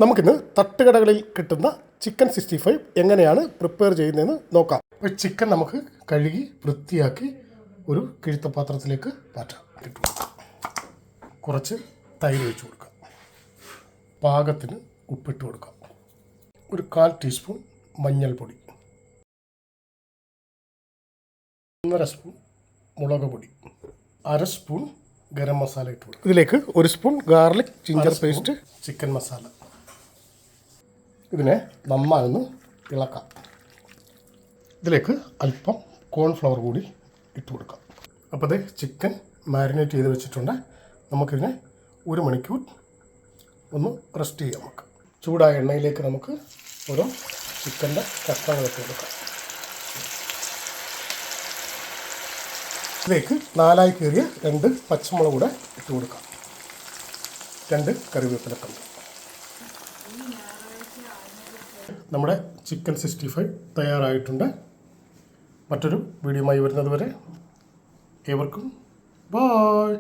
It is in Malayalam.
നമുക്കിന്ന് തട്ടുകടകളിൽ കിട്ടുന്ന ചിക്കൻ 65 എങ്ങനെയാണ് പ്രിപ്പയർ ചെയ്യുന്നതെന്ന് നോക്കാം. അപ്പോൾ ചിക്കൻ നമുക്ക് കഴുകി വൃത്തിയാക്കി ഒരു കിഴുത്ത പാത്രത്തിലേക്ക് മാറ്റാം. ഇട്ട് കൊടുക്കാം. കുറച്ച് തൈര് ഒഴിച്ച് കൊടുക്കാം. പാകത്തിന് ഉപ്പിട്ട് കൊടുക്കാം. ഒരു 1/4 ടീസ്പൂൺ മഞ്ഞൾപ്പൊടി, 1.5 സ്പൂൺ മുളക് പൊടി, 1/2 സ്പൂൺ ഗരം മസാല ഇട്ട് കൊടുക്കും. ഇതിലേക്ക് 1 spoon garlic ginger paste, chicken masala. ഇതിനെ നന്നായൊന്ന് ഇളക്കാം. ഇതിലേക്ക് അല്പം കോൺഫ്ലവർ കൂടി ഇട്ട് കൊടുക്കാം. അപ്പോൾ അത് ചിക്കൻ മാരിനേറ്റ് ചെയ്ത് വെച്ചിട്ടുണ്ട്. നമുക്കിതിനെ 1 മണിക്കൂർ ഒന്ന് റെസ്റ്റ് ചെയ്യാം. നമുക്ക് ചൂടായ എണ്ണയിലേക്ക് നമുക്ക് ഓരോ ചിക്കൻ്റെ കഷ്ണങ്ങൾ ഇട്ട് കൊടുക്കാം. ഇതിലേക്ക് 4 കീറിയ 2 പച്ചമുളക് കൂടെ ഇട്ട് കൊടുക്കാം. 2 കറിവേപ്പിലക്കമ്പ്. നമ്മുടെ ചിക്കൻ 65 തയ്യാറായിട്ടുണ്ട്. മറ്റൊരു വീഡിയോയുമായി വരുന്നത് വരെ ഏവർക്കും ബൈ.